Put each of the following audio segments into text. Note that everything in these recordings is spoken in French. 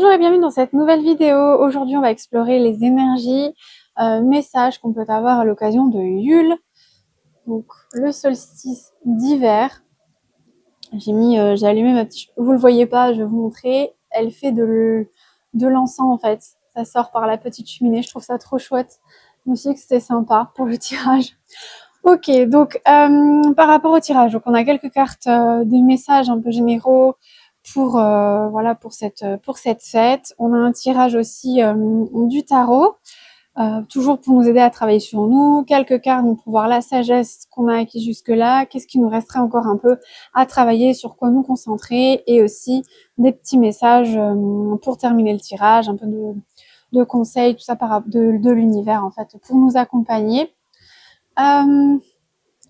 Bonjour et bienvenue dans cette nouvelle vidéo. Aujourd'hui, on va explorer les énergies, messages qu'on peut avoir à l'occasion de Yule. Donc, le solstice d'hiver. J'ai allumé ma petite... Vous le voyez pas, je vais vous montrer. Elle fait de l'encens en fait. Ça sort par la petite cheminée. Je trouve ça trop chouette. Je me suis dit que c'était sympa pour le tirage. Ok, donc par rapport au tirage, donc on a quelques cartes, des messages un peu généraux pour voilà pour cette fête. On a un tirage aussi du tarot, toujours pour nous aider à travailler sur nous. Quelques cartes pour voir la sagesse qu'on a acquis jusque-là, qu'est-ce qui nous resterait encore un peu à travailler, sur quoi nous concentrer, et aussi des petits messages pour terminer le tirage, un peu de conseils, tout ça de l'univers en fait, pour nous accompagner.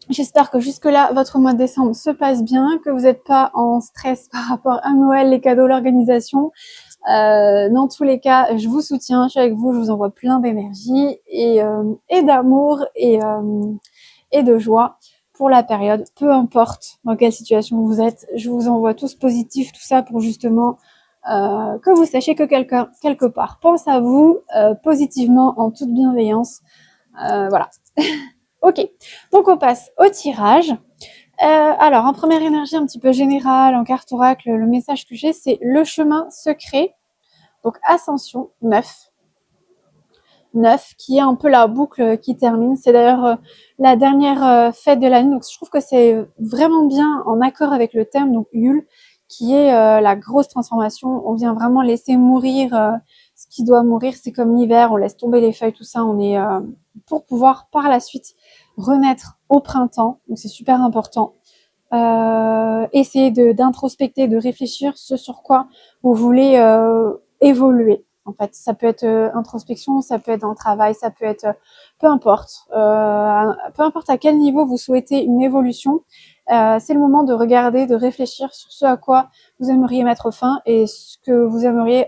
J'espère que jusque-là, votre mois de décembre se passe bien, que vous n'êtes pas en stress par rapport à Noël, les cadeaux, l'organisation. Dans tous les cas, je vous soutiens, je suis avec vous, je vous envoie plein d'énergie et d'amour et de joie pour la période. Peu importe dans quelle situation vous êtes, je vous envoie tous positifs, tout ça pour justement que vous sachiez que quelqu'un, quelque part, pense à vous positivement, en toute bienveillance. Voilà. Ok, donc on passe au tirage. Alors, en première énergie un petit peu générale, en carte oracle, le message que j'ai, c'est le chemin secret. Donc, ascension 9. 9, qui est un peu la boucle qui termine. C'est d'ailleurs la dernière fête de l'année. Donc, je trouve que c'est vraiment bien en accord avec le thème, donc Yule, qui est la grosse transformation. On vient vraiment laisser mourir ce qui doit mourir. C'est comme l'hiver, on laisse tomber les feuilles, tout ça. On est pour pouvoir par la suite renaître au printemps. Donc, c'est super important. Essayer d'introspecter, de réfléchir ce sur quoi vous voulez évoluer. En fait, ça peut être introspection, ça peut être dans le travail, ça peut être peu importe à quel niveau vous souhaitez une évolution. C'est le moment de regarder, de réfléchir sur ce à quoi vous aimeriez mettre fin et ce que vous aimeriez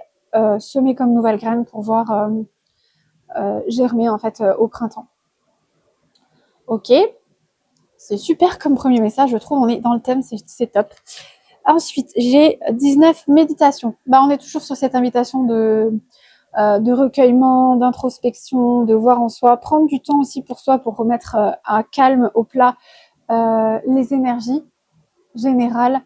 semer comme nouvelle graine pour voir germer en fait au printemps. Ok. C'est super comme premier message, je trouve. On est dans le thème, c'est top. Ensuite, j'ai 19 méditations. On est toujours sur cette invitation de recueillement, d'introspection, de voir en soi, prendre du temps aussi pour soi, pour remettre un calme au plat les énergies générales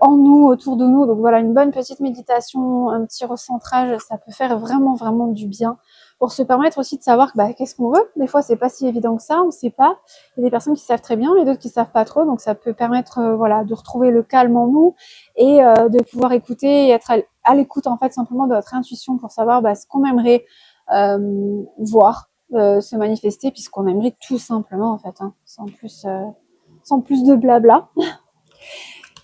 en nous, autour de nous. Donc voilà, une bonne petite méditation, un petit recentrage, ça peut faire vraiment, vraiment du bien pour se permettre aussi de savoir qu'est-ce qu'on veut. Des fois, c'est pas si évident que ça, on sait pas. Il y a des personnes qui savent très bien, mais d'autres qui savent pas trop. Donc ça peut permettre voilà, de retrouver le calme en nous et de pouvoir écouter et être à l'écoute en fait simplement de notre intuition pour savoir ce qu'on aimerait voir se manifester, puisqu'on aimerait tout simplement en fait, hein, sans plus de blabla.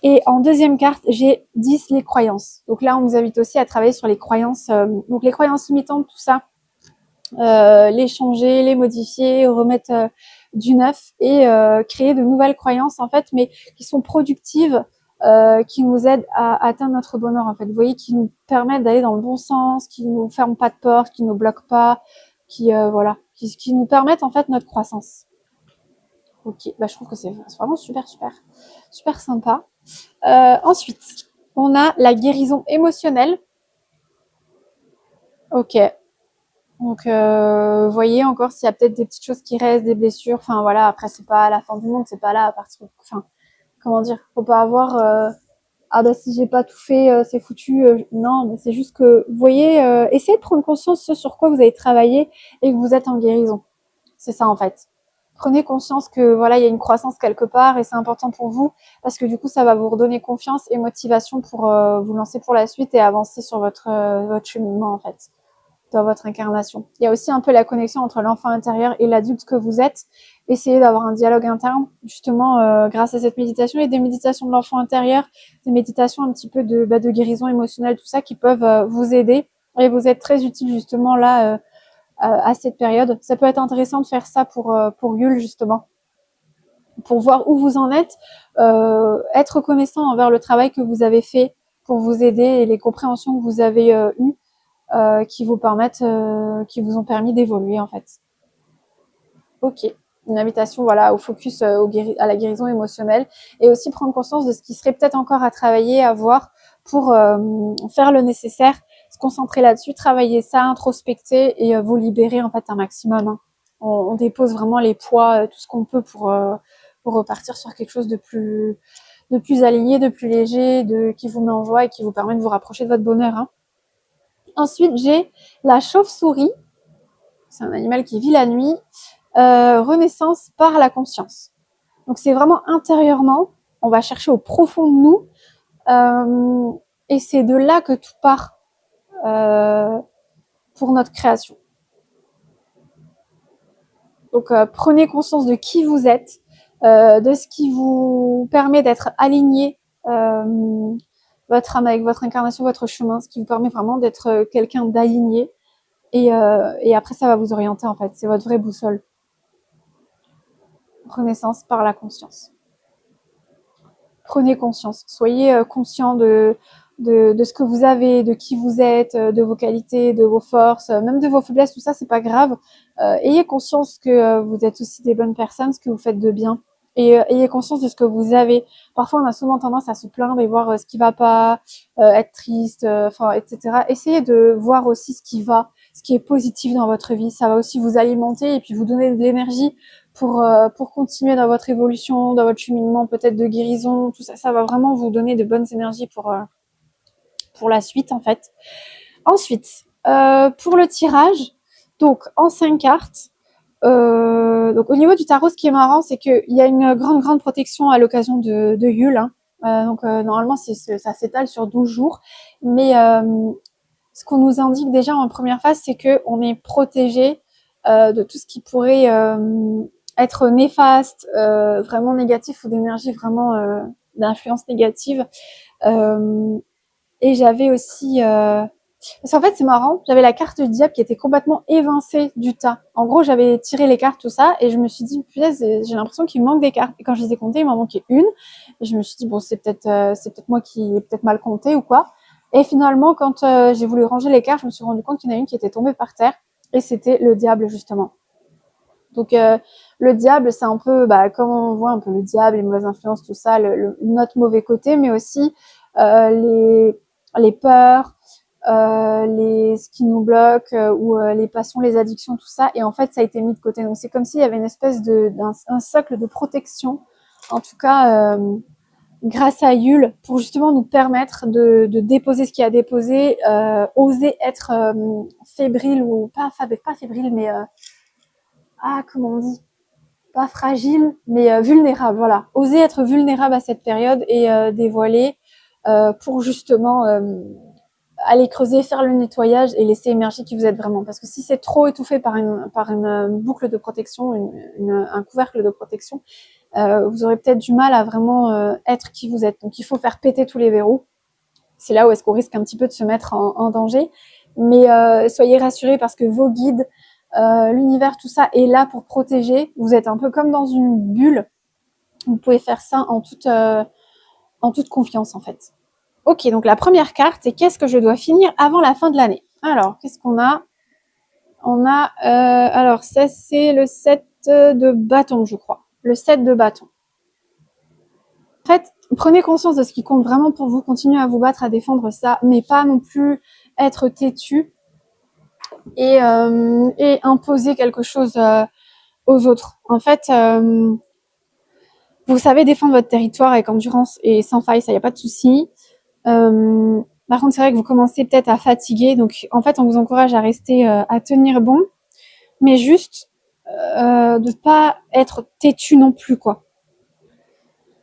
Et en deuxième carte, j'ai 10, les croyances. Donc là, on nous invite aussi à travailler sur les croyances, donc les croyances limitantes, tout ça, les changer, les modifier, remettre du neuf et créer de nouvelles croyances en fait, mais qui sont productives, qui nous aident à atteindre notre bonheur en fait. Vous voyez, qui nous permettent d'aller dans le bon sens, qui nous ferment pas de porte, qui nous bloquent pas, qui nous permettent en fait notre croissance. Ok, je trouve que c'est vraiment super, super, super sympa. Ensuite, on a la guérison émotionnelle. Ok. Donc, vous voyez encore s'il y a peut-être des petites choses qui restent, des blessures. Enfin, voilà, après, c'est pas la fin du monde, c'est pas là à partir... Enfin, comment dire, faut pas avoir... si j'ai pas tout fait, c'est foutu. Non, mais c'est juste que, vous voyez, essayez de prendre conscience de ce sur quoi vous avez travaillé et que vous êtes en guérison. C'est ça, en fait. Prenez conscience que voilà, il y a une croissance quelque part et c'est important pour vous parce que du coup, ça va vous redonner confiance et motivation pour vous lancer pour la suite et avancer sur votre cheminement en fait, dans votre incarnation. Il y a aussi un peu la connexion entre l'enfant intérieur et l'adulte que vous êtes. Essayez d'avoir un dialogue interne justement grâce à cette méditation et des méditations de l'enfant intérieur, des méditations un petit peu de guérison émotionnelle, tout ça qui peuvent vous aider et vous être très utiles justement là à cette période. Ça peut être intéressant de faire ça pour Yule justement, pour voir où vous en êtes, être reconnaissant envers le travail que vous avez fait pour vous aider et les compréhensions que vous avez eues qui vous ont permis d'évoluer en fait. Ok, une invitation voilà au focus à la guérison émotionnelle et aussi prendre conscience de ce qui serait peut-être encore à travailler, à voir pour faire le nécessaire. Parce concentrer là-dessus, travailler ça, introspecter et vous libérer en fait un maximum. Hein. On dépose vraiment les poids, tout ce qu'on peut pour repartir sur quelque chose de plus aligné, de plus léger, qui vous met en joie et qui vous permet de vous rapprocher de votre bonheur. Hein. Ensuite, j'ai la chauve-souris. C'est un animal qui vit la nuit. Renaissance par la conscience. Donc, c'est vraiment intérieurement. On va chercher au profond de nous. Et c'est de là que tout part pour notre création. Donc, prenez conscience de qui vous êtes, de ce qui vous permet d'être aligné votre âme avec votre incarnation, votre chemin, ce qui vous permet vraiment d'être quelqu'un d'aligné. Et après, ça va vous orienter, en fait. C'est votre vraie boussole. Renaissance par la conscience. Prenez conscience. Soyez conscient de ce que vous avez, de qui vous êtes, de vos qualités, de vos forces, même de vos faiblesses, tout ça, c'est pas grave. Ayez conscience que vous êtes aussi des bonnes personnes, ce que vous faites de bien. Et ayez conscience de ce que vous avez. Parfois, on a souvent tendance à se plaindre et voir ce qui va pas, être triste, etc. Essayez de voir aussi ce qui va, ce qui est positif dans votre vie. Ça va aussi vous alimenter et puis vous donner de l'énergie pour continuer dans votre évolution, dans votre cheminement peut-être de guérison. Tout ça, ça va vraiment vous donner de bonnes énergies pour la suite, en fait. Ensuite, pour le tirage, donc en 5 cartes, donc au niveau du tarot, ce qui est marrant, c'est qu'il y a une grande protection à l'occasion de Yule. Hein. Donc normalement, ça s'étale sur 12 jours. Mais ce qu'on nous indique déjà en première phase, c'est qu'on est protégé de tout ce qui pourrait être néfaste, vraiment négatif ou d'énergie vraiment d'influence négative. Et j'avais aussi... Parce qu'en fait, c'est marrant, j'avais la carte du diable qui était complètement évincée du tas. En gros, j'avais tiré les cartes, tout ça, et je me suis dit, punaise, j'ai l'impression qu'il me manque des cartes. Et quand je les ai comptées, il m'en manquait une. Et je me suis dit, bon, c'est peut-être moi qui ai peut-être mal compté ou quoi. Et finalement, quand j'ai voulu ranger les cartes, je me suis rendu compte qu'il y en a une qui était tombée par terre, et c'était le diable, justement. Donc, le diable, c'est un peu, comme on voit un peu le diable, les mauvaises influences, tout ça, notre mauvais côté, mais aussi les peurs, ce qui nous bloque ou les passions, les addictions, tout ça. Et en fait, ça a été mis de côté. Donc, c'est comme s'il y avait une espèce d'un socle de protection, en tout cas, grâce à Yule, pour justement nous permettre de déposer ce qu'il y a à déposer, oser être fébrile ou pas fébrile, mais comment on dit, pas fragile, mais vulnérable. Voilà, oser être vulnérable à cette période et dévoiler pour justement aller creuser, faire le nettoyage et laisser émerger qui vous êtes vraiment. Parce que si c'est trop étouffé par une boucle de protection, un couvercle de protection, vous aurez peut-être du mal à vraiment être qui vous êtes. Donc il faut faire péter tous les verrous. C'est là où est-ce qu'on risque un petit peu de se mettre en danger. Mais soyez rassurés parce que vos guides, l'univers, tout ça est là pour protéger. Vous êtes un peu comme dans une bulle. Vous pouvez faire ça en toute confiance, en fait. Ok, donc la première carte, c'est qu'est-ce que je dois finir avant la fin de l'année. Alors, qu'est-ce qu'on a? On a, alors ça c'est le 7 de bâton, je crois. Le 7 de bâton. En fait, prenez conscience de ce qui compte vraiment pour vous. Continuez à vous battre, à défendre ça, mais pas non plus être têtu et imposer quelque chose aux autres. En fait, vous savez défendre votre territoire avec endurance et sans faille, ça y a pas de souci. Par contre, c'est vrai que vous commencez peut-être à fatiguer, donc en fait, on vous encourage à rester, à tenir bon, mais juste de pas être têtu non plus, quoi.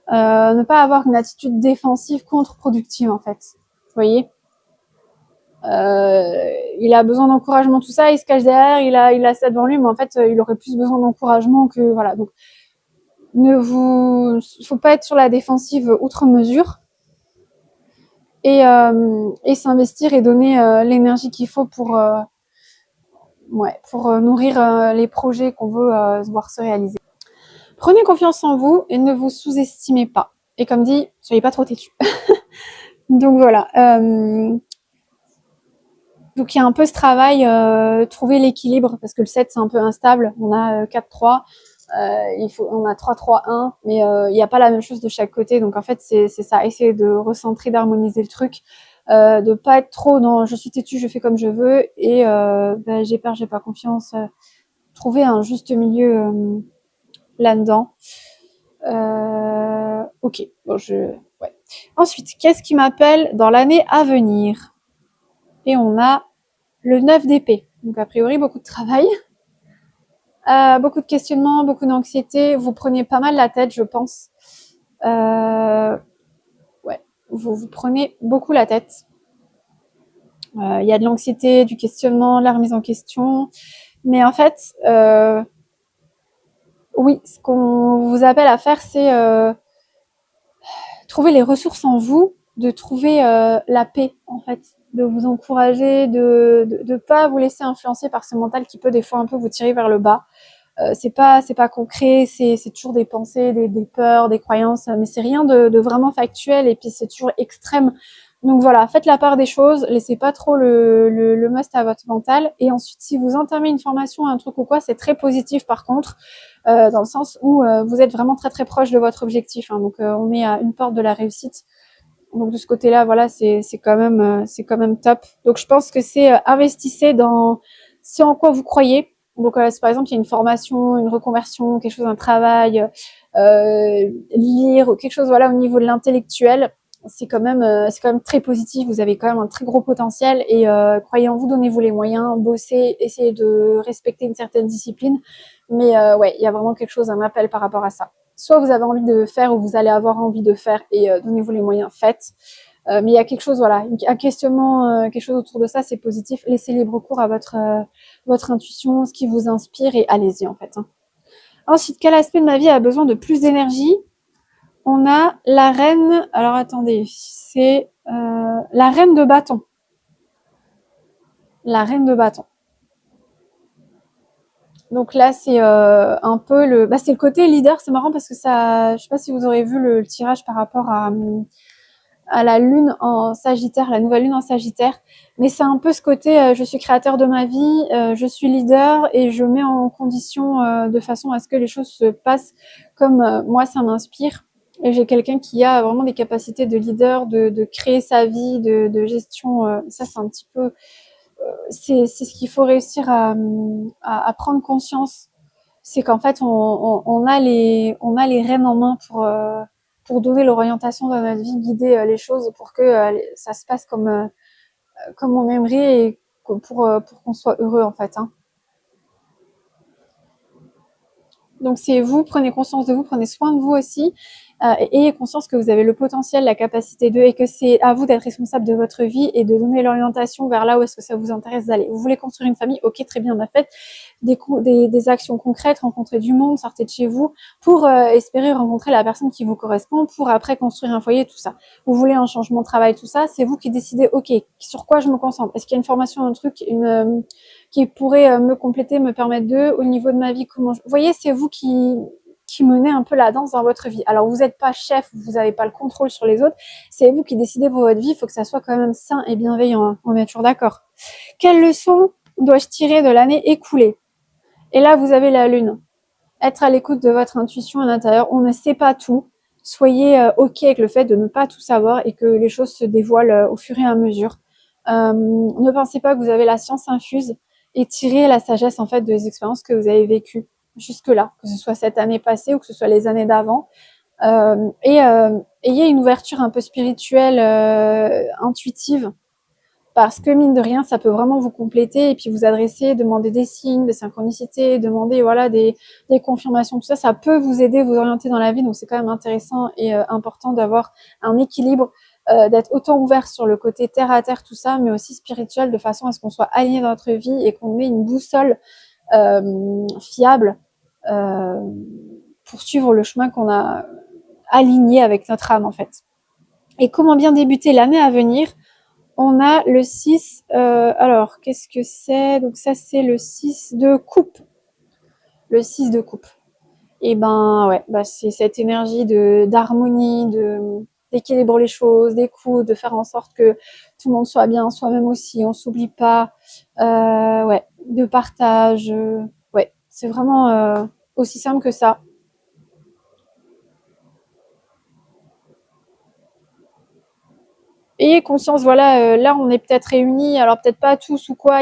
Ne pas avoir une attitude défensive contre-productive, en fait. Vous voyez, il a besoin d'encouragement, tout ça, il se cache derrière, il a ça devant lui, mais en fait, il aurait plus besoin d'encouragement que voilà. Donc, faut pas être sur la défensive outre mesure. Et s'investir et donner l'énergie qu'il faut pour nourrir les projets qu'on veut voir se réaliser. Prenez confiance en vous et ne vous sous-estimez pas. Et comme dit, soyez pas trop têtus. Donc voilà. Donc il y a un peu ce travail, trouver l'équilibre, parce que le 7 c'est un peu instable. On a 4-3, on a 3-3-1, mais il n'y a pas la même chose de chaque côté. Donc en fait c'est ça, essayer de recentrer, d'harmoniser le truc. de pas être trop dans je suis têtu, je fais comme je veux et j'ai peur, j'ai pas confiance. Trouver un juste milieu là-dedans. Ok, bon ouais. Ensuite, qu'est-ce qui m'appelle dans l'année à venir? Et on a le 9 d'épée. Donc a priori beaucoup de travail, beaucoup de questionnements, beaucoup d'anxiété. Vous prenez pas mal la tête, je pense. Ouais, vous prenez beaucoup la tête. Il y a de l'anxiété, du questionnement, de la remise en question. Mais en fait, oui, ce qu'on vous appelle à faire, c'est trouver les ressources en vous, de trouver la paix, en fait, de vous encourager, de pas vous laisser influencer par ce mental qui peut des fois un peu vous tirer vers le bas. C'est pas concret, c'est toujours des pensées, des peurs, des croyances, mais c'est rien de vraiment factuel et puis c'est toujours extrême. Donc voilà, faites la part des choses, laissez pas trop le must à votre mental. Et ensuite, si vous entamez une formation, un truc ou quoi, c'est très positif par contre, dans le sens où vous êtes vraiment très très proche de votre objectif. Hein. Donc on est à une porte de la réussite. Donc de ce côté-là, voilà, c'est quand même top. Donc je pense que c'est investissez dans ce en quoi vous croyez. Donc si par exemple il y a une formation, une reconversion, quelque chose, un travail, lire ou quelque chose, voilà, au niveau de l'intellectuel, c'est quand même très positif. Vous avez quand même un très gros potentiel et croyez en vous, donnez-vous les moyens, bossez, essayez de respecter une certaine discipline. Mais ouais, il y a vraiment quelque chose, un appel par rapport à ça. Soit vous avez envie de faire ou vous allez avoir envie de faire et donnez-vous les moyens, faites. Mais il y a quelque chose, voilà, un questionnement, quelque chose autour de ça, c'est positif. Laissez libre cours à votre intuition, ce qui vous inspire et allez-y en fait. Hein. Ensuite, quel aspect de ma vie a besoin de plus d'énergie? On a la reine. Alors attendez, c'est la reine de bâton. La reine de bâton. Donc là, c'est un peu c'est le côté leader. C'est marrant parce que ça, je sais pas si vous aurez vu le tirage par rapport à la lune en Sagittaire, la nouvelle lune en Sagittaire. Mais c'est un peu ce côté, je suis créateur de ma vie, je suis leader et je mets en condition de façon à ce que les choses se passent comme moi ça m'inspire. Et j'ai quelqu'un qui a vraiment des capacités de leader, de créer sa vie, de gestion. Ça, c'est un petit peu c'est ce qu'il faut réussir à prendre conscience. C'est qu'en fait, on a les rênes en main pour donner l'orientation de notre vie, guider les choses pour que ça se passe comme on aimerait et pour qu'on soit heureux en fait. Hein. Donc c'est vous, prenez conscience de vous, prenez soin de vous aussi et ayez conscience que vous avez le potentiel, la capacité de et que c'est à vous d'être responsable de votre vie et de donner l'orientation vers là où est-ce que ça vous intéresse d'aller. Vous voulez construire une famille, ok, très bien, faites des actions concrètes, rencontrer du monde, sortez de chez vous pour espérer rencontrer la personne qui vous correspond pour après construire un foyer, tout ça. Vous voulez un changement de travail, tout ça, c'est vous qui décidez, ok, sur quoi je me concentre. Est-ce qu'il y a une formation, un truc, qui pourrait me compléter, me permettre au niveau de ma vie, comment vous voyez, c'est vous qui menez un peu la danse dans votre vie. Alors, vous n'êtes pas chef, vous n'avez pas le contrôle sur les autres, c'est vous qui décidez pour votre vie, il faut que ça soit quand même sain et bienveillant, hein. On est toujours d'accord. Quelle leçon dois-je tirer de l'année écoulée? Et là, vous avez la lune. Être à l'écoute de votre intuition à l'intérieur, on ne sait pas tout. Soyez ok avec le fait de ne pas tout savoir et que les choses se dévoilent au fur et à mesure. Ne pensez pas que vous avez la science infuse et tirez la sagesse en fait des expériences que vous avez vécues jusque-là, que ce soit cette année passée ou que ce soit les années d'avant. Et ayez une ouverture un peu spirituelle, intuitive, parce que mine de rien, ça peut vraiment vous compléter et puis vous adresser, demander des signes, des synchronicités, demander voilà des confirmations, tout ça, ça peut vous aider, vous orienter dans la vie. Donc c'est quand même intéressant et important d'avoir un équilibre, d'être autant ouvert sur le côté terre à terre, tout ça, mais aussi spirituel, de façon à ce qu'on soit aligné dans notre vie et qu'on ait une boussole fiable pour suivre le chemin qu'on a aligné avec notre âme en fait. Et comment bien débuter l'année à venir? On a le 6, alors qu'est-ce que c'est? Donc ça c'est le 6 de coupe. Le 6 de coupe. Et ouais, c'est cette énergie d'harmonie, d'équilibre les choses, d'écoute, de faire en sorte que tout le monde soit bien, soi-même aussi, on s'oublie pas, ouais, de partage, ouais, c'est vraiment aussi simple que ça. ayez conscience, voilà, là on est peut-être réunis, alors peut-être pas tous ou quoi,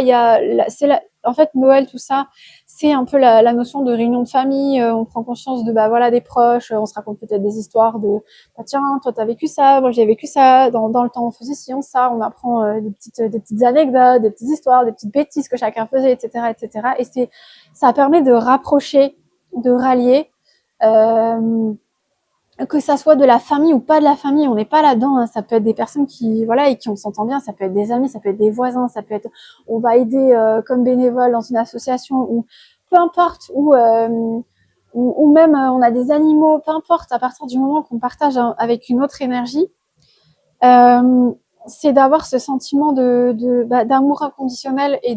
en fait Noël, tout ça, c'est un peu la notion de réunion de famille, on prend conscience de bah voilà des proches, on se raconte peut-être des histoires de bah tiens, toi t'as vécu ça, moi j'ai vécu ça, dans le temps on faisait ci, on ça, on apprend des petites anecdotes, des petites histoires, des petites bêtises que chacun faisait, etc., etc. Et ça permet de rapprocher, de rallier. Euh, que ça soit de la famille ou pas de la famille, on n'est pas là-dedans, hein. Ça peut être des personnes qui, voilà, et qui on s'entend bien, ça peut être des amis, ça peut être des voisins, ça peut être, on va aider comme bénévole dans une association ou peu importe, ou même on a des animaux, peu importe, à partir du moment qu'on partage avec une autre énergie, euh, c'est d'avoir ce sentiment d'amour inconditionnel et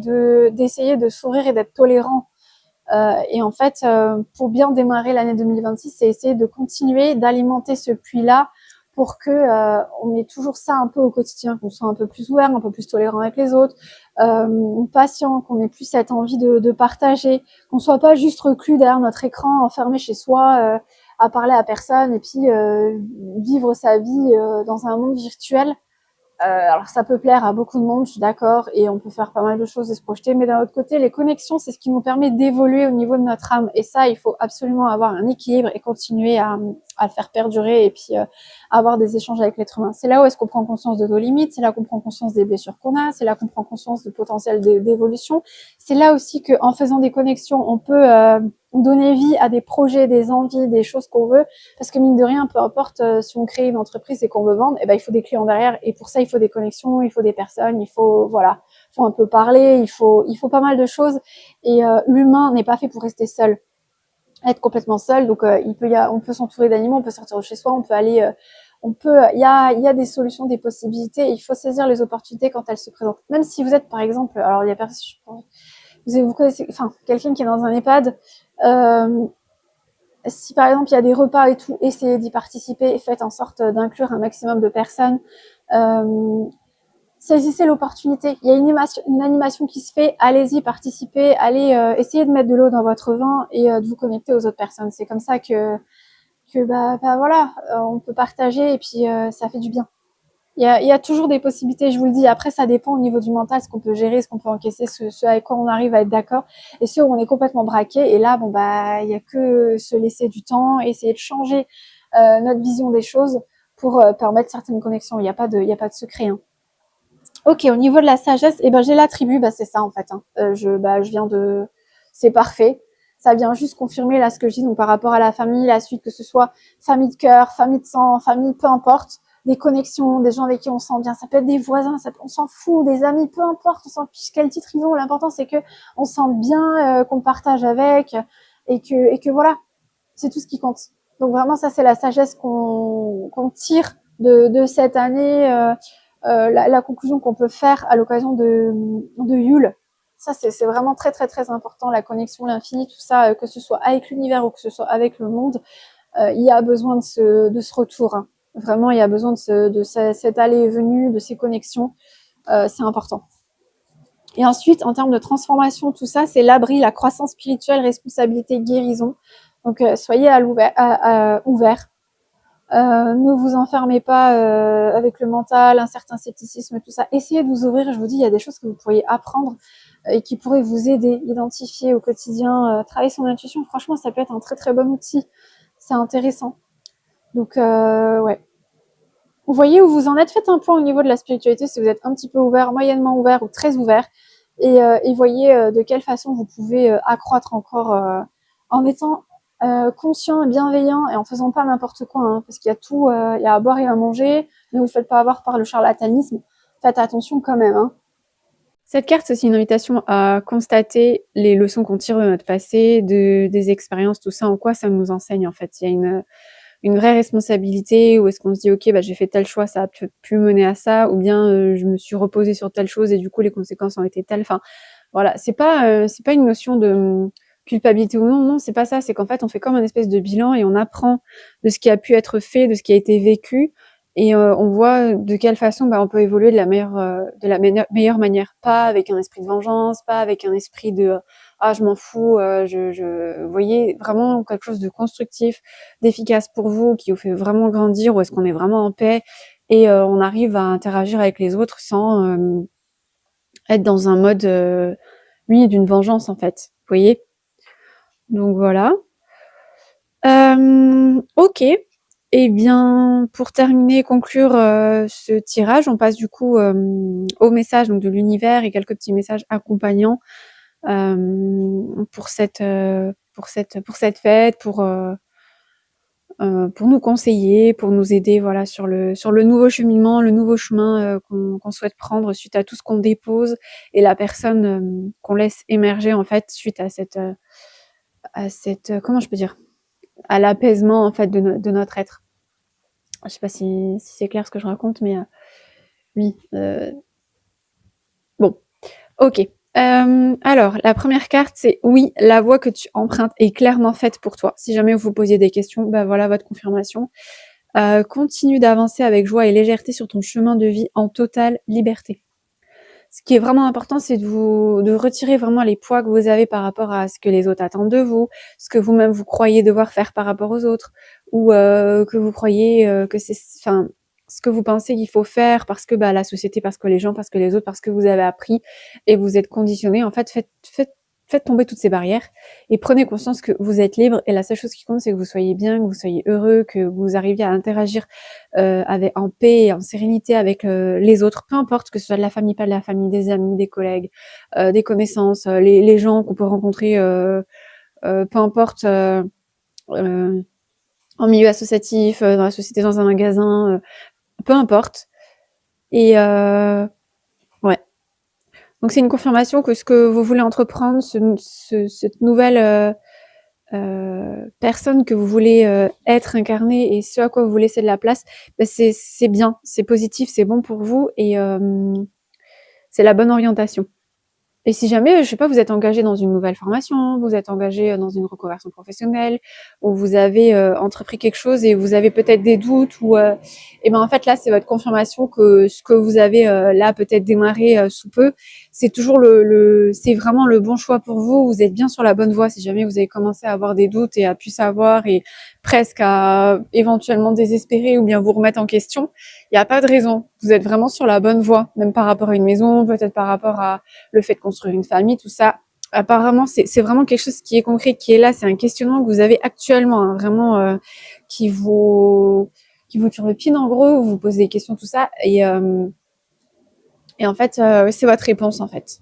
d'essayer de sourire et d'être tolérant et en fait, pour bien démarrer l'année 2026, c'est essayer de continuer d'alimenter ce puits-là pour que on ait toujours ça un peu au quotidien, qu'on soit un peu plus ouvert, un peu plus tolérant avec les autres, patient, qu'on ait plus cette envie de partager, qu'on soit pas juste reclus derrière notre écran, enfermé chez soi, à parler à personne et puis vivre sa vie dans un monde virtuel. Alors ça peut plaire à beaucoup de monde, je suis d'accord, et on peut faire pas mal de choses et se projeter, mais d'un autre côté, les connexions, c'est ce qui nous permet d'évoluer au niveau de notre âme. Et ça, il faut absolument avoir un équilibre et continuer à le faire perdurer et puis avoir des échanges avec l'être humain. C'est là où est-ce qu'on prend conscience de nos limites, c'est là qu'on prend conscience des blessures qu'on a, c'est là qu'on prend conscience du potentiel d'évolution. C'est là aussi qu'en faisant des connexions, on peut donner vie à des projets, des envies, des choses qu'on veut. Parce que mine de rien, peu importe si on crée une entreprise et qu'on veut vendre, eh ben, il faut des clients derrière. Et pour ça, il faut des connexions, il faut des personnes, voilà, il faut un peu parler, il faut pas mal de choses. Et l'humain n'est pas fait pour rester seul, être complètement seul. Donc, on peut s'entourer d'animaux, on peut sortir de chez soi, on peut aller, il y a des solutions, des possibilités. Il faut saisir les opportunités quand elles se présentent. Même si vous êtes, par exemple, alors il y a personne, vous connaissez, enfin, quelqu'un qui est dans un EHPAD, euh, si par exemple il y a des repas et tout, essayez d'y participer et faites en sorte d'inclure un maximum de personnes. Euh, Saisissez l'opportunité. Il y a une animation qui se fait, allez-y, participez, allez essayez de mettre de l'eau dans votre vin et de vous connecter aux autres personnes. C'est comme ça que voilà, on peut partager et puis ça fait du bien. Il y a toujours des possibilités, je vous le dis. Après, ça dépend au niveau du mental, ce qu'on peut gérer, ce qu'on peut encaisser, ce avec quoi on arrive à être d'accord, et ce où on est complètement braqué. Et là, bon bah, il y a que se laisser du temps, essayer de changer notre vision des choses pour permettre certaines connexions. Il y a pas de secret. Hein. Ok, au niveau de la sagesse, eh ben j'ai l'attribut, bah c'est ça en fait. Hein. Je viens de, c'est parfait. Ça vient juste confirmer là ce que je dis donc par rapport à la famille, la suite, que ce soit famille de cœur, famille de sang, famille, peu importe, des connexions, des gens avec qui on se sent bien. Ça peut être des voisins, on s'en fout, des amis, peu importe, on s'en fiche quel titre ils ont. L'important c'est que on se sente bien, qu'on partage avec et que voilà, c'est tout ce qui compte. Donc vraiment ça c'est la sagesse qu'on tire de cette année. La conclusion qu'on peut faire à l'occasion de Yule. Ça, c'est vraiment très, très, très important, la connexion, l'infini, tout ça, que ce soit avec l'univers ou que ce soit avec le monde, il y a besoin de ce retour. Hein. Vraiment, il y a besoin de cette allée et venue, de ces connexions. C'est important. Et ensuite, en termes de transformation, tout ça, c'est l'abri, la croissance spirituelle, responsabilité, guérison. Donc, soyez ouverts. Ne vous enfermez pas avec le mental, un certain scepticisme, tout ça. Essayez de vous ouvrir. Je vous dis, il y a des choses que vous pourriez apprendre et qui pourraient vous aider, identifier au quotidien, travailler son intuition. Franchement, ça peut être un très très bon outil. C'est intéressant. Donc, ouais. Vous voyez où vous en êtes. Faites un point au niveau de la spiritualité si vous êtes un petit peu ouvert, moyennement ouvert ou très ouvert. Et voyez de quelle façon vous pouvez accroître encore en étant conscient et bienveillant et en faisant pas n'importe quoi, hein, parce qu'il y a tout, il y a à boire et à manger. Ne vous faites pas avoir par le charlatanisme. Faites attention quand même. Hein. Cette carte, c'est aussi une invitation à constater les leçons qu'on tire de notre passé, des expériences, tout ça, en quoi ça nous enseigne en fait. Il y a une vraie responsabilité où est-ce qu'on se dit ok j'ai fait tel choix, ça a pu mener à ça, ou bien je me suis reposée sur telle chose et du coup les conséquences ont été telles. Enfin voilà, c'est pas une notion de culpabilité ou non, c'est pas ça, c'est qu'en fait on fait comme un espèce de bilan et on apprend de ce qui a pu être fait, de ce qui a été vécu, et on voit de quelle façon on peut évoluer de la meilleure manière, pas avec un esprit de vengeance, pas avec un esprit de ah je m'en fous, vous voyez, vraiment quelque chose de constructif, d'efficace pour vous, qui vous fait vraiment grandir, ou est-ce qu'on est vraiment en paix et on arrive à interagir avec les autres sans être dans un mode, oui, d'une vengeance en fait. Vous voyez? Donc voilà. Ok. Eh bien, pour terminer, conclure ce tirage, on passe du coup au message donc de l'univers et quelques petits messages accompagnants pour cette fête, pour nous conseiller, pour nous aider, voilà, sur le nouveau cheminement, le nouveau chemin qu'on souhaite prendre suite à tout ce qu'on dépose et la personne qu'on laisse émerger en fait suite à cette comment je peux dire, à l'apaisement en fait de notre être. Je sais pas si c'est clair ce que je raconte, mais oui. Bon, ok. Alors, la première carte, c'est oui, la voie que tu empruntes est clairement faite pour toi. Si jamais vous posiez des questions, bah voilà votre confirmation. Continue d'avancer avec joie et légèreté sur ton chemin de vie en totale liberté. Ce qui est vraiment important, c'est de retirer vraiment les poids que vous avez par rapport à ce que les autres attendent de vous, ce que vous-même vous croyez devoir faire par rapport aux autres, ou que vous croyez que c'est, enfin, ce que vous pensez qu'il faut faire parce que la société, parce que les gens, parce que les autres, parce que vous avez appris et vous êtes conditionné. En fait, faites tomber toutes ces barrières et prenez conscience que vous êtes libre et la seule chose qui compte, c'est que vous soyez bien, que vous soyez heureux, que vous arriviez à interagir en paix et en sérénité avec les autres, peu importe que ce soit de la famille, pas de la famille, des amis, des collègues, des connaissances, les gens qu'on peut rencontrer, peu importe, en milieu associatif, dans la société, dans un magasin, peu importe. Et ouais. Donc c'est une confirmation que ce que vous voulez entreprendre, cette nouvelle personne que vous voulez être incarnée et ce à quoi vous voulez laisser de la place, c'est bien, c'est positif, c'est bon pour vous et c'est la bonne orientation. Et si jamais, je sais pas, vous êtes engagé dans une nouvelle formation, vous êtes engagé dans une reconversion professionnelle, ou vous avez entrepris quelque chose et vous avez peut-être des doutes, ou et ben en fait là c'est votre confirmation que ce que vous avez là peut-être démarré sous peu, c'est toujours c'est vraiment le bon choix pour vous. Vous êtes bien sur la bonne voie. Si jamais vous avez commencé à avoir des doutes et à plus savoir et presque à éventuellement désespérer ou bien vous remettre en question, il n'y a pas de raison. Vous êtes vraiment sur la bonne voie, même par rapport à une maison, peut-être par rapport à le fait de construire une famille, tout ça. Apparemment, c'est vraiment quelque chose qui est concret, qui est là. C'est un questionnement que vous avez actuellement, hein, vraiment qui vous turlupine en gros. Vous vous posez des questions, tout ça, et en fait, c'est votre réponse en fait.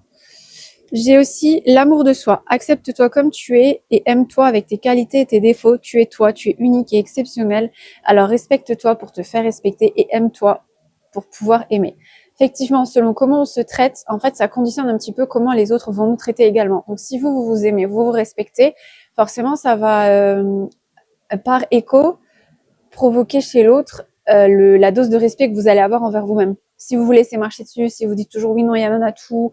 J'ai aussi l'amour de soi. Accepte-toi comme tu es et aime-toi avec tes qualités et tes défauts. Tu es toi, tu es unique et exceptionnel. Alors respecte-toi pour te faire respecter et aime-toi pour pouvoir aimer. Effectivement, selon comment on se traite, en fait, ça conditionne un petit peu comment les autres vont nous traiter également. Donc si vous vous aimez, vous vous respectez, forcément, ça va par écho provoquer chez l'autre la dose de respect que vous allez avoir envers vous-même. Si vous vous laissez marcher dessus, si vous dites toujours oui, non, il y en a tout,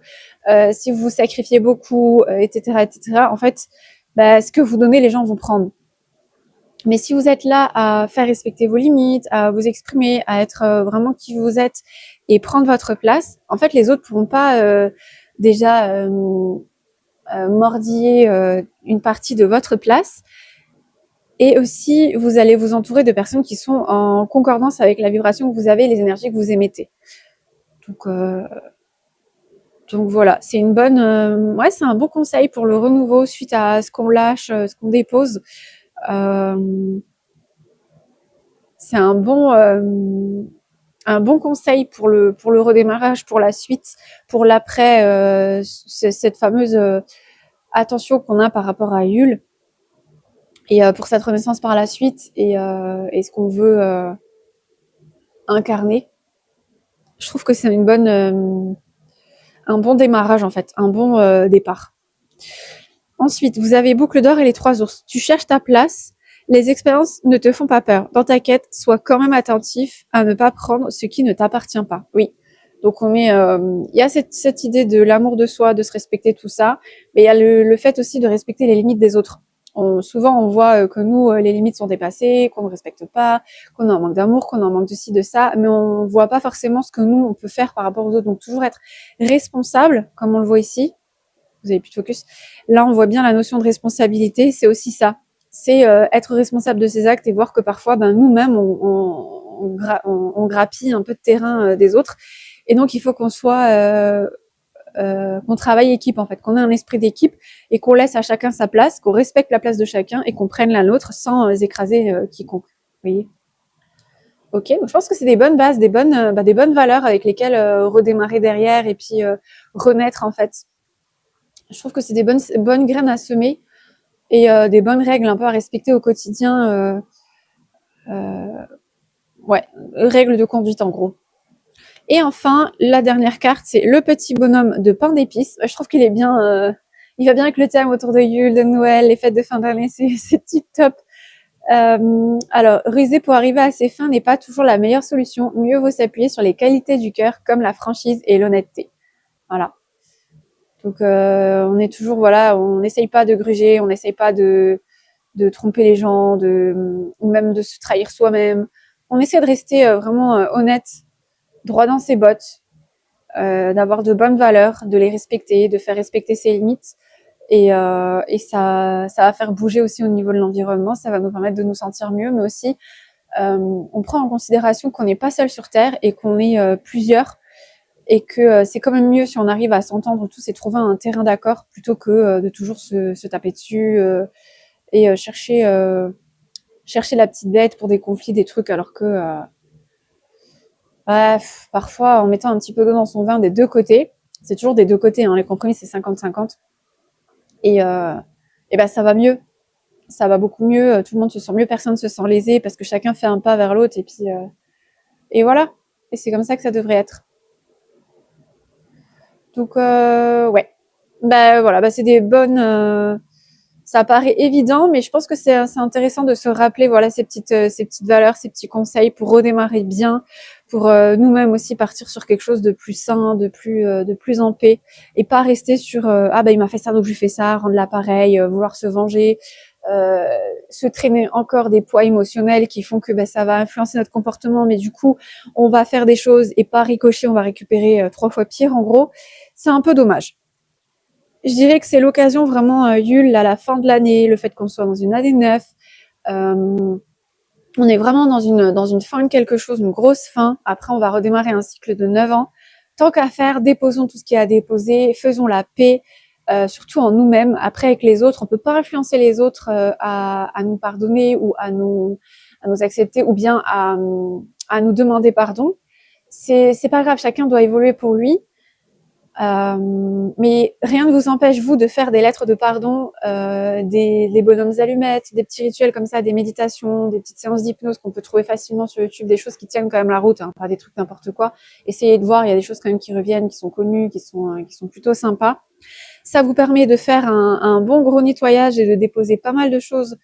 si vous vous sacrifiez beaucoup, etc., etc., en fait, ce que vous donnez, les gens vont prendre. Mais si vous êtes là à faire respecter vos limites, à vous exprimer, à être vraiment qui vous êtes et prendre votre place, en fait, les autres pourront pas déjà mordiller une partie de votre place. Et aussi, vous allez vous entourer de personnes qui sont en concordance avec la vibration que vous avez, les énergies que vous émettez. Donc voilà, c'est une bonne, ouais, c'est un bon conseil pour le renouveau suite à ce qu'on lâche, ce qu'on dépose. C'est un bon conseil pour le redémarrage, pour la suite, pour l'après, cette fameuse attention qu'on a par rapport à Yule. Et pour cette renaissance par la suite et ce qu'on veut incarner, je trouve que c'est un bon démarrage en fait, un bon départ. Ensuite, vous avez boucle d'or et les 3 ours. Tu cherches ta place, les expériences ne te font pas peur. Dans ta quête, sois quand même attentif à ne pas prendre ce qui ne t'appartient pas. Oui. Donc il y a cette idée de l'amour de soi, de se respecter, tout ça, mais il y a le fait aussi de respecter les limites des autres. Souvent, on voit que nous, les limites sont dépassées, qu'on ne respecte pas, qu'on a un manque d'amour, qu'on a un manque de ci, de ça, mais on voit pas forcément ce que nous, on peut faire par rapport aux autres. Donc, toujours être responsable, comme on le voit ici. Vous avez plus de focus. Là, on voit bien la notion de responsabilité. C'est aussi ça. C'est être responsable de ses actes et voir que parfois, nous-mêmes, on grappille un peu de terrain des autres. Et donc, il faut qu'on soit qu'on travaille équipe en fait, qu'on ait un esprit d'équipe et qu'on laisse à chacun sa place, qu'on respecte la place de chacun et qu'on prenne l'un l'autre sans écraser quiconque. Vous voyez ? Ok, donc je pense que c'est des bonnes bases, des bonnes valeurs avec lesquelles redémarrer derrière et puis renaître en fait. Je trouve que c'est des bonnes graines à semer et des bonnes règles un peu à respecter au quotidien. Ouais, règles de conduite en gros. Et enfin, la dernière carte, c'est le petit bonhomme de pain d'épices. Je trouve qu'il est bien, il va bien avec le thème autour de Yule, de Noël, les fêtes de fin d'année, c'est tip top. Alors, ruser pour arriver à ses fins n'est pas toujours la meilleure solution. Mieux vaut s'appuyer sur les qualités du cœur, comme la franchise et l'honnêteté. Voilà. Donc, on est toujours, voilà, on n'essaye pas de gruger, on n'essaye pas de tromper les gens, ou même de se trahir soi-même. On essaie de rester vraiment honnête, droit dans ses bottes, d'avoir de bonnes valeurs, de les respecter, de faire respecter ses limites. Et ça va faire bouger aussi au niveau de l'environnement, ça va nous permettre de nous sentir mieux, mais aussi on prend en considération qu'on n'est pas seul sur Terre et qu'on est plusieurs et que c'est quand même mieux si on arrive à s'entendre tous et trouver un terrain d'accord plutôt que de toujours se taper dessus et chercher la petite bête pour des conflits, des trucs, alors que parfois en mettant un petit peu d'eau dans son vin des deux côtés, c'est toujours des deux côtés, hein, les compromis c'est 50-50, et ben ça va mieux. Ça va beaucoup mieux, tout le monde se sent mieux, personne ne se sent lésé parce que chacun fait un pas vers l'autre et puis et voilà. Et c'est comme ça que ça devrait être. Donc ouais. Voilà, c'est des bonnes ça paraît évident, mais je pense que c'est intéressant de se rappeler voilà ces petites valeurs, ces petits conseils pour redémarrer bien, pour nous-mêmes aussi partir sur quelque chose de plus sain, de plus en paix et pas rester sur il m'a fait ça donc je lui fais ça, rendre l'appareil, vouloir se venger, se traîner encore des poids émotionnels qui font que ça va influencer notre comportement, mais du coup on va faire des choses et pas ricocher, on va récupérer 3 fois pire en gros. C'est un peu dommage. Je dirais que c'est l'occasion vraiment Yule à la fin de l'année, le fait qu'on soit dans une année neuve. On est vraiment dans une fin de quelque chose, une grosse fin. Après, on va redémarrer un cycle de 9 ans. Tant qu'à faire, déposons tout ce qu'il y a à déposer, faisons la paix, surtout en nous-mêmes. Après, avec les autres, on peut pas influencer les autres à nous pardonner ou à nous accepter ou bien à nous demander pardon. C'est pas grave, chacun doit évoluer pour lui. Mais rien ne vous empêche, vous, de faire des lettres de pardon, des bonhommes allumettes, des petits rituels comme ça, des méditations, des petites séances d'hypnose qu'on peut trouver facilement sur YouTube, des choses qui tiennent quand même la route, hein, pas des trucs n'importe quoi. Essayez de voir, il y a des choses quand même qui reviennent, qui sont connues, qui sont plutôt sympas. Ça vous permet de faire un bon gros nettoyage et de déposer pas mal de choses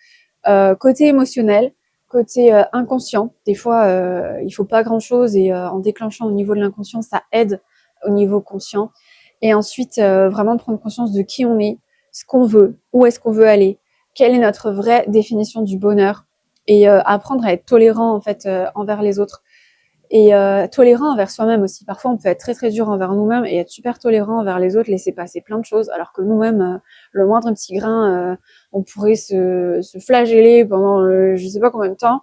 côté émotionnel, côté inconscient. Des fois, il faut pas grand-chose et en déclenchant au niveau de l'inconscient, ça aide au niveau conscient. Et ensuite, vraiment prendre conscience de qui on est, ce qu'on veut, où est-ce qu'on veut aller, quelle est notre vraie définition du bonheur, et apprendre à être tolérant en fait envers les autres et tolérant envers soi-même aussi. Parfois, on peut être très très dur envers nous-mêmes et être super tolérant envers les autres, laisser passer plein de choses, alors que nous-mêmes, le moindre petit grain, on pourrait se flageller pendant je sais pas combien de temps.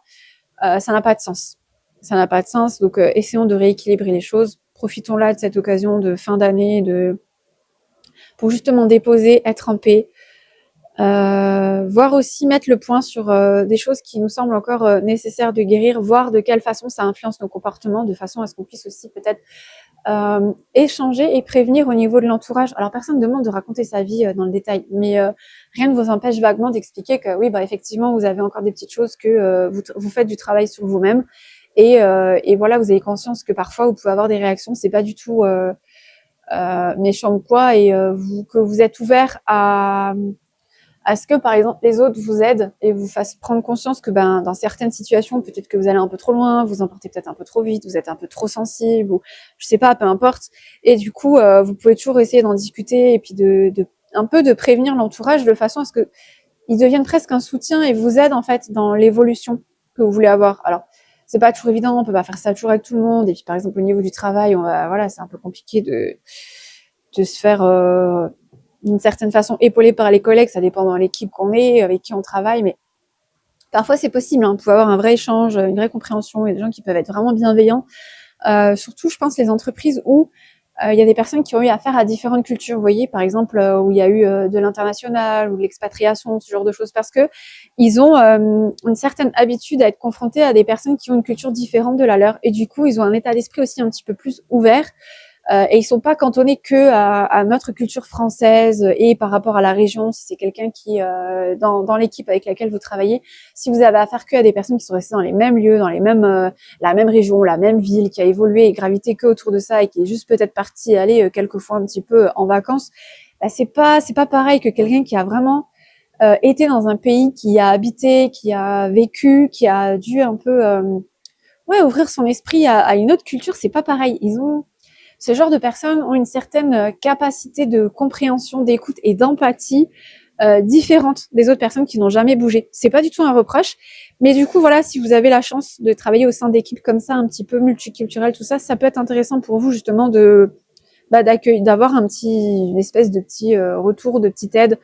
Ça n'a pas de sens. Ça n'a pas de sens. Donc, essayons de rééquilibrer les choses. Profitons là de cette occasion de fin d'année, pour justement déposer, être en paix, voir aussi mettre le point sur des choses qui nous semblent encore nécessaires de guérir, voir de quelle façon ça influence nos comportements, de façon à ce qu'on puisse aussi peut-être échanger et prévenir au niveau de l'entourage. Alors personne ne demande de raconter sa vie dans le détail, mais rien ne vous empêche vaguement d'expliquer que oui, effectivement, vous avez encore des petites choses que vous faites du travail sur vous-même et voilà, vous avez conscience que parfois vous pouvez avoir des réactions, c'est pas du tout méchant ou quoi, et que vous êtes ouvert à ce que, par exemple, les autres vous aident et vous fassent prendre conscience que, dans certaines situations, peut-être que vous allez un peu trop loin, vous emportez peut-être un peu trop vite, vous êtes un peu trop sensible, ou je sais pas, peu importe. Et du coup, vous pouvez toujours essayer d'en discuter et puis un peu de prévenir l'entourage de façon à ce que ils deviennent presque un soutien et vous aident, en fait, dans l'évolution que vous voulez avoir. Alors, c'est pas toujours évident, on peut pas faire ça toujours avec tout le monde. Et puis, par exemple, au niveau du travail, voilà, c'est un peu compliqué de se faire, d'une certaine façon épaulé par les collègues, ça dépend dans l'équipe qu'on est, avec qui on travaille, mais Parfois, c'est possible, hein. Vous pouvez avoir un vrai échange, une vraie compréhension. Il y a des gens qui peuvent être vraiment bienveillants. Surtout, je pense, les entreprises où il y a des personnes qui ont eu affaire à différentes cultures. Vous voyez, par exemple, où il y a eu de l'international ou de l'expatriation, ce genre de choses, parce que ils ont une certaine habitude à être confrontés à des personnes qui ont une culture différente de la leur. Et du coup, ils ont un état d'esprit aussi un petit peu plus ouvert. Et ils sont pas cantonnés que à notre culture française et par rapport à la région. Si c'est quelqu'un qui dans l'équipe avec laquelle vous travaillez, si vous avez affaire que à des personnes qui sont restées dans les mêmes lieux, dans les mêmes la même région, la même ville, qui a évolué et gravité que autour de ça et qui est juste peut-être parti aller quelques fois un petit peu en vacances, bah, c'est pas pareil que quelqu'un qui a vraiment été dans un pays, qui a habité, qui a vécu, qui a dû un peu ouais ouvrir son esprit à une autre culture. C'est pas pareil. Ce genre de personnes ont une certaine capacité de compréhension, d'écoute et d'empathie différente des autres personnes qui n'ont jamais bougé. C'est pas du tout un reproche, mais du coup voilà, si vous avez la chance de travailler au sein d'équipes comme ça, un petit peu multiculturelles, tout ça, ça peut être intéressant pour vous justement d'avoir une espèce de petit retour, de petite aide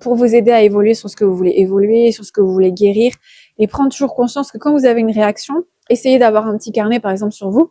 pour vous aider à évoluer sur ce que vous voulez évoluer, sur ce que vous voulez guérir, et prendre toujours conscience que quand vous avez une réaction, essayez d'avoir un petit carnet par exemple sur vous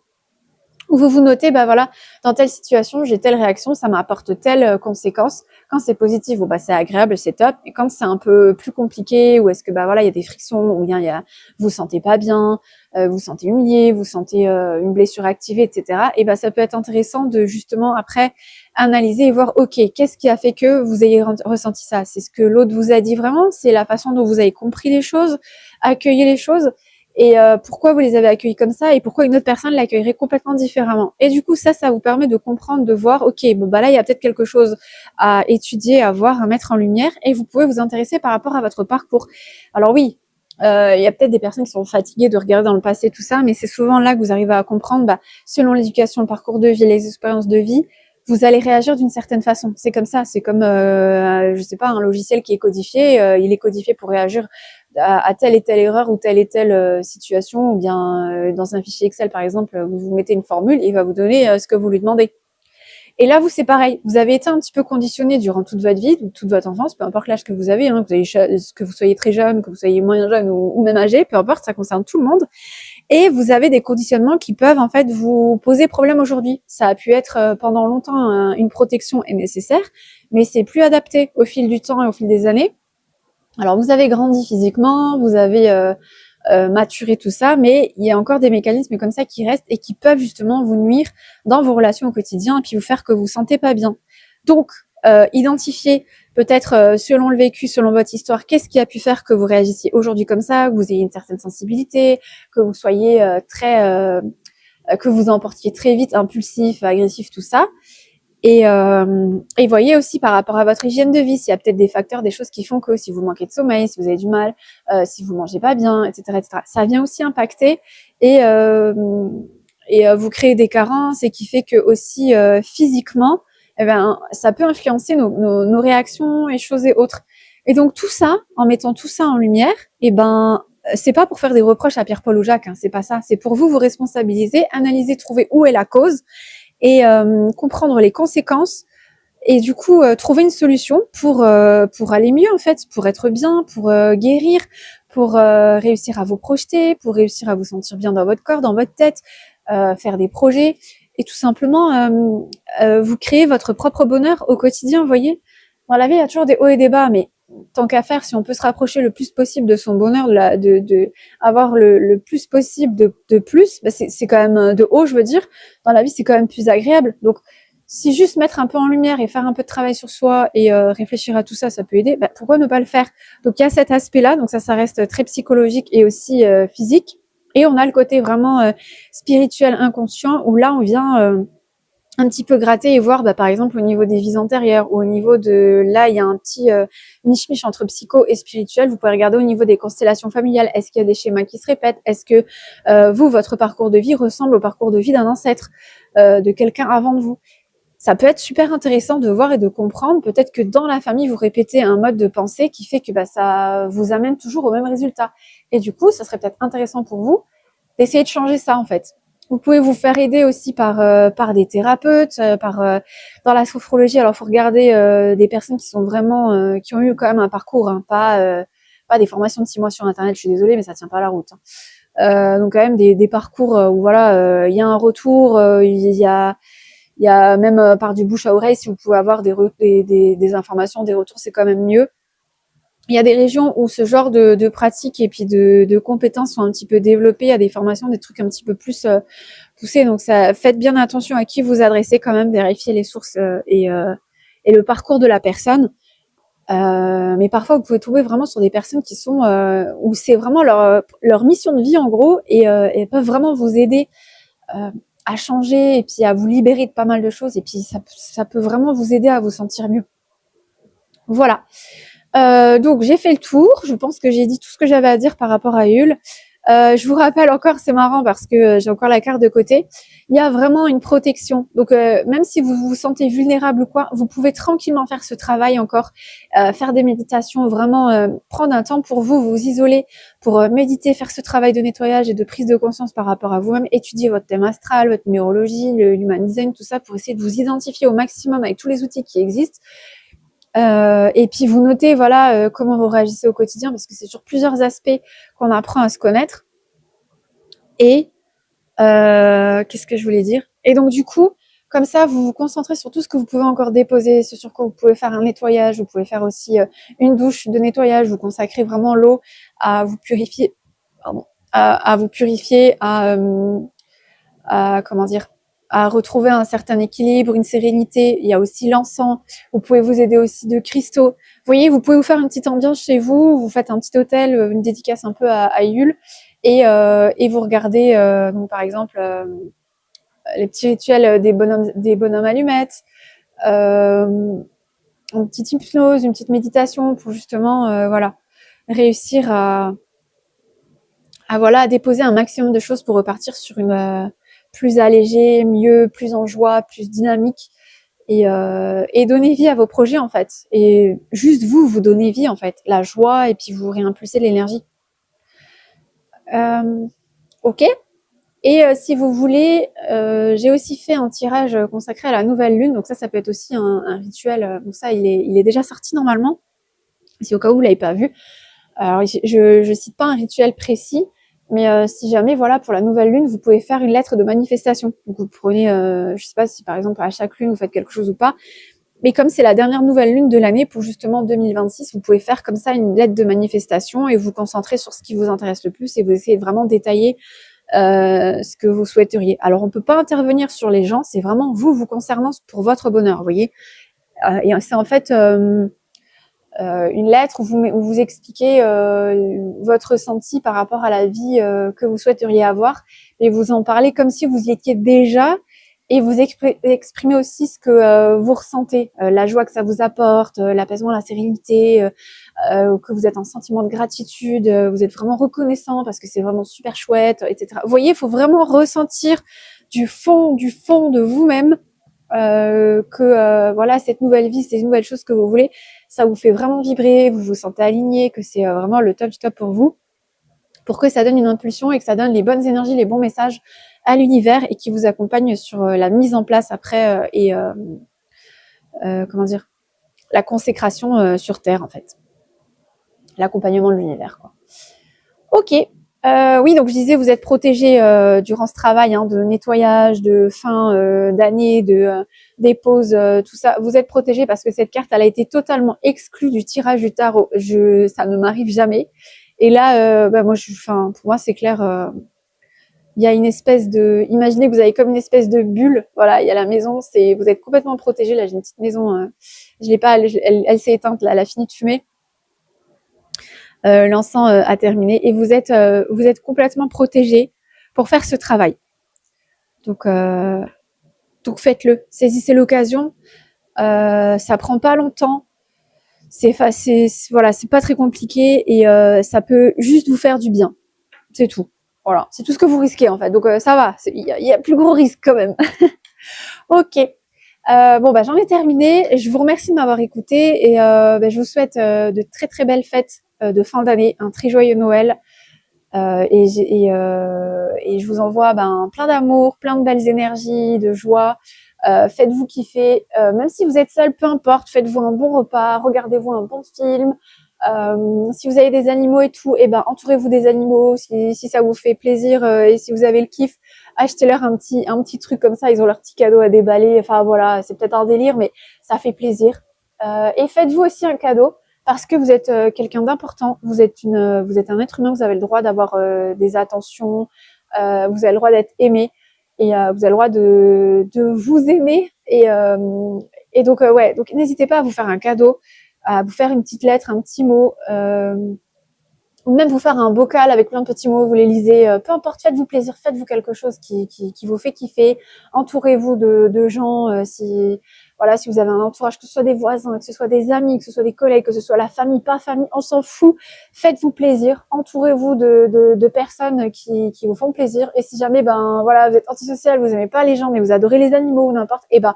où vous vous notez, bah voilà, dans telle situation, j'ai telle réaction, ça m'apporte telle conséquence. Quand c'est positif, bon bah c'est agréable, c'est top. Et quand c'est un peu plus compliqué, ou est-ce que bah voilà, il y a des frictions, ou bien vous sentez pas bien, vous sentez humilié, vous sentez une blessure activée, etc. Et bah ça peut être intéressant de justement après analyser et voir, ok, qu'est-ce qui a fait que vous ayez ressenti ça? C'est ce que l'autre vous a dit vraiment? C'est la façon dont vous avez compris les choses, accueilli les choses? Et pourquoi vous les avez accueillis comme ça et pourquoi une autre personne l'accueillerait complètement différemment. Et du coup, ça vous permet de comprendre, de voir, ok, bon bah là, il y a peut-être quelque chose à étudier, à voir, à mettre en lumière, et vous pouvez vous intéresser par rapport à votre parcours. Alors oui, il y a peut-être des personnes qui sont fatiguées de regarder dans le passé tout ça, mais c'est souvent là que vous arrivez à comprendre, bah, selon l'éducation, le parcours de vie, les expériences de vie, vous allez réagir d'une certaine façon. C'est comme ça, c'est comme, je sais pas, un logiciel qui est codifié, il est codifié pour réagir à telle et telle erreur ou telle et telle situation, ou bien dans un fichier Excel par exemple, vous mettez une formule, il va vous donner ce que vous lui demandez. Et là, vous, c'est pareil. Vous avez été un petit peu conditionné durant toute votre vie, toute votre enfance, peu importe l'âge que vous avez, hein, que vous soyez très jeune, que vous soyez moyen jeune ou même âgé, peu importe, ça concerne tout le monde. Et vous avez des conditionnements qui peuvent en fait vous poser problème aujourd'hui. Ça a pu être pendant longtemps une protection est nécessaire, mais c'est plus adapté au fil du temps et au fil des années. Alors vous avez grandi physiquement, vous avez maturé tout ça, mais il y a encore des mécanismes comme ça qui restent et qui peuvent justement vous nuire dans vos relations au quotidien et puis vous faire que vous vous sentez pas bien. Donc identifiez peut-être selon le vécu, selon votre histoire, qu'est-ce qui a pu faire que vous réagissiez aujourd'hui comme ça, que vous ayez une certaine sensibilité, que vous soyez que vous emportiez très vite, impulsif, agressif, tout ça. Et voyez aussi par rapport à votre hygiène de vie, s'il y a peut-être des facteurs, des choses qui font que si vous manquez de sommeil, si vous avez du mal, si vous mangez pas bien, etc., etc. Ça vient aussi impacter et, vous créez des carences et qui fait que aussi physiquement, eh ben, ça peut influencer nos réactions et choses et autres. Et donc tout ça, en mettant tout ça en lumière, eh ben c'est pas pour faire des reproches à Pierre-Paul ou Jacques, hein, c'est pas ça. C'est pour vous responsabiliser, analyser, trouver où est la cause et comprendre les conséquences et du coup trouver une solution pour aller mieux en fait, pour être bien, pour guérir, pour réussir à vous projeter, pour réussir à vous sentir bien dans votre corps, dans votre tête, faire des projets et tout simplement vous créer votre propre bonheur au quotidien. Vous voyez, dans la vie il y a toujours des hauts et des bas, mais tant qu'à faire, si on peut se rapprocher le plus possible de son bonheur, de avoir le plus possible de plus, bah c'est quand même de haut, je veux dire, dans la vie, c'est quand même plus agréable. Donc, si juste mettre un peu en lumière et faire un peu de travail sur soi et réfléchir à tout ça, ça peut aider, bah, pourquoi ne pas le faire? Donc, il y a cet aspect-là, donc ça reste très psychologique et aussi physique. Et on a le côté vraiment spirituel, inconscient, où là, on vient un petit peu gratter et voir, bah, par exemple, au niveau des vies antérieures ou au niveau de, là, il y a un petit miche-miche entre psycho et spirituel. Vous pouvez regarder au niveau des constellations familiales. Est-ce qu'il y a des schémas qui se répètent? Est-ce que vous, votre parcours de vie ressemble au parcours de vie d'un ancêtre, de quelqu'un avant de vous? Ça peut être super intéressant de voir et de comprendre. Peut-être que dans la famille, vous répétez un mode de pensée qui fait que bah, ça vous amène toujours au même résultat. Et du coup, ça serait peut-être intéressant pour vous d'essayer de changer ça, en fait. Vous pouvez vous faire aider aussi par des thérapeutes, dans la sophrologie. Alors, faut regarder des personnes qui sont vraiment qui ont eu quand même un parcours, hein, pas pas des formations de 6 mois sur Internet, je suis désolée, mais ça tient pas la route. Donc quand même des parcours où voilà, il y a un retour, il y a même par du bouche à oreille, si vous pouvez avoir des informations, des retours, c'est quand même mieux. Il y a des régions où ce genre de pratiques et puis de compétences sont un petit peu développées. Il y a des formations, des trucs un petit peu plus poussés. Donc, faites bien attention à qui vous adressez quand même, vérifiez les sources et le parcours de la personne. Mais parfois, vous pouvez tomber vraiment sur des personnes qui sont où c'est vraiment leur mission de vie en gros et elles peuvent vraiment vous aider à changer et puis à vous libérer de pas mal de choses. Et puis, ça peut vraiment vous aider à vous sentir mieux. Voilà. Donc j'ai fait le tour, je pense que j'ai dit tout ce que j'avais à dire par rapport à Yule. Je vous rappelle encore, c'est marrant parce que j'ai encore la carte de côté, il y a vraiment une protection. Donc même si vous vous sentez vulnérable ou quoi, vous pouvez tranquillement faire ce travail encore, faire des méditations, vraiment prendre un temps pour vous, vous isoler, pour méditer, faire ce travail de nettoyage et de prise de conscience par rapport à vous-même, étudier votre thème astral, votre numérologie, l'human design, tout ça pour essayer de vous identifier au maximum avec tous les outils qui existent. Et puis vous notez voilà comment vous réagissez au quotidien parce que c'est sur plusieurs aspects qu'on apprend à se connaître. Et qu'est-ce que je voulais dire? Et donc du coup, comme ça, vous vous concentrez sur tout ce que vous pouvez encore déposer, ce sur quoi vous pouvez faire un nettoyage, vous pouvez faire aussi une douche de nettoyage, vous consacrez vraiment l'eau à vous purifier, à vous purifier, à comment dire, à retrouver un certain équilibre, une sérénité. Il y a aussi l'encens. Vous pouvez vous aider aussi de cristaux. Vous voyez, vous pouvez vous faire une petite ambiance chez vous. Vous faites un petit hôtel, une dédicace un peu à Yule, et vous regardez, donc par exemple, les petits rituels des bonhommes allumettes, une petite hypnose, une petite méditation pour justement, voilà, réussir à voilà, à déposer un maximum de choses pour repartir sur une plus allégée, mieux, plus en joie, plus dynamique et donner vie à vos projets en fait. Et juste vous donnez vie en fait, la joie et puis vous réimpulsez l'énergie. Ok. Et si vous voulez, j'ai aussi fait un tirage consacré à la nouvelle lune. Donc ça peut être aussi un rituel. Bon ça, il est déjà sorti normalement. Si au cas où vous l'avez pas vu. Alors je cite pas un rituel précis. Mais si jamais, voilà, pour la nouvelle lune, vous pouvez faire une lettre de manifestation. Donc vous prenez, je sais pas si par exemple à chaque lune vous faites quelque chose ou pas, mais comme c'est la dernière nouvelle lune de l'année pour justement 2026, vous pouvez faire comme ça une lettre de manifestation et vous concentrer sur ce qui vous intéresse le plus et vous essayez de vraiment détailler ce que vous souhaiteriez. Alors on peut pas intervenir sur les gens, c'est vraiment vous concernant pour votre bonheur, vous voyez. Et c'est en fait une lettre où vous expliquez votre ressenti par rapport à la vie que vous souhaiteriez avoir et vous en parlez comme si vous y étiez déjà et vous exprimez aussi ce que vous ressentez, la joie que ça vous apporte, l'apaisement, la sérénité, que vous êtes en sentiment de gratitude, vous êtes vraiment reconnaissant parce que c'est vraiment super chouette, etc. Vous voyez, il faut vraiment ressentir du fond de vous-même que voilà, cette nouvelle vie, ces nouvelles choses que vous voulez, ça vous fait vraiment vibrer, vous vous sentez aligné, que c'est vraiment le top du top pour vous, pour que ça donne une impulsion et que ça donne les bonnes énergies, les bons messages à l'univers et qui vous accompagne sur la mise en place après comment dire, la consécration sur Terre en fait, l'accompagnement de l'univers quoi. Ok. Oui, donc je disais, vous êtes protégés durant ce travail de nettoyage, de fin d'année, des pauses, tout ça. Vous êtes protégés parce que cette carte, elle a été totalement exclue du tirage du tarot. Ça ne m'arrive jamais. Et là, pour moi, c'est clair. Il y a une espèce de, imaginez que vous avez comme une espèce de bulle. Voilà, il y a la maison, vous êtes complètement protégés. Là, j'ai une petite maison. Je l'ai pas, elle s'est éteinte. Là, elle a fini de fumer. L'encens a terminé et vous êtes complètement protégé pour faire ce travail. Donc faites-le, saisissez l'occasion. Ça prend pas longtemps, voilà, c'est pas très compliqué et ça peut juste vous faire du bien. C'est tout. Voilà, c'est tout ce que vous risquez en fait. Donc ça va, il y a plus gros risque quand même. Ok. J'en ai terminé. Je vous remercie de m'avoir écouté et je vous souhaite de très très belles fêtes de fin d'année, un très joyeux Noël et je vous envoie plein d'amour, plein de belles énergies, de joie. Faites-vous kiffer, même si vous êtes seul, peu importe. Faites-vous un bon repas, regardez-vous un bon film, Si vous avez des animaux et tout, eh ben entourez-vous des animaux. Si ça vous fait plaisir et si vous avez le kiff, achetez-leur un petit truc comme ça. Ils ont leur petit cadeau à déballer. Enfin voilà, c'est peut-être un délire, mais ça fait plaisir. Et faites-vous aussi un cadeau parce que vous êtes quelqu'un d'important. Vous êtes un être humain. Vous avez le droit d'avoir des attentions. Vous avez le droit d'être aimé et vous avez le droit de vous aimer. Et donc ouais, donc n'hésitez pas à vous faire un cadeau, à vous faire une petite lettre, un petit mot, ou même vous faire un bocal avec plein de petits mots, vous les lisez, peu importe, faites-vous plaisir, faites-vous quelque chose qui vous fait kiffer, entourez-vous de gens, si voilà, si vous avez un entourage, que ce soit des voisins, que ce soit des amis, que ce soit des collègues, que ce soit la famille, pas famille, on s'en fout, faites-vous plaisir, entourez-vous de personnes qui vous font plaisir, et si jamais, ben voilà, vous êtes antisocial, vous aimez pas les gens, mais vous adorez les animaux ou n'importe, et ben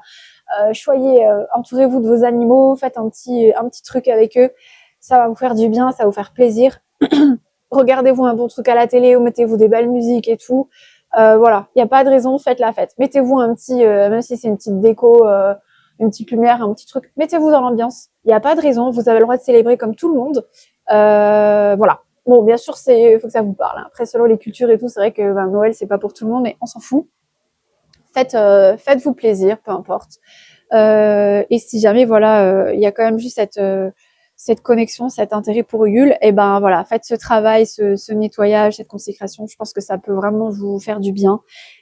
entourez-vous de vos animaux, faites un petit truc avec eux, ça va vous faire du bien, ça va vous faire plaisir. Regardez-vous un bon truc à la télé ou mettez-vous des belles musiques et tout. Voilà, il n'y a pas de raison, faites la fête. Mettez-vous un petit, même si c'est une petite déco, une petite lumière, un petit truc, mettez-vous dans l'ambiance. Il n'y a pas de raison, vous avez le droit de célébrer comme tout le monde. Voilà. Bon, bien sûr, faut que ça vous parle. Après, selon les cultures et tout, c'est vrai que Noël, c'est pas pour tout le monde, mais on s'en fout. Faites-vous plaisir, peu importe. Et si jamais, voilà, il y a quand même juste cette connexion, cet intérêt pour Yule, et ben voilà, faites ce travail, ce nettoyage, cette consécration. Je pense que ça peut vraiment vous faire du bien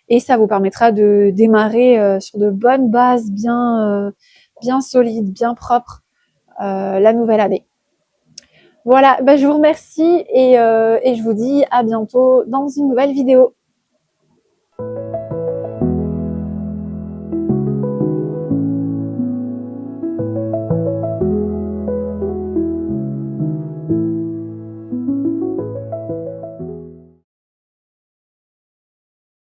et ça vous permettra de démarrer sur de bonnes bases, bien solides, bien propres, la nouvelle année. Voilà, je vous remercie et je vous dis à bientôt dans une nouvelle vidéo.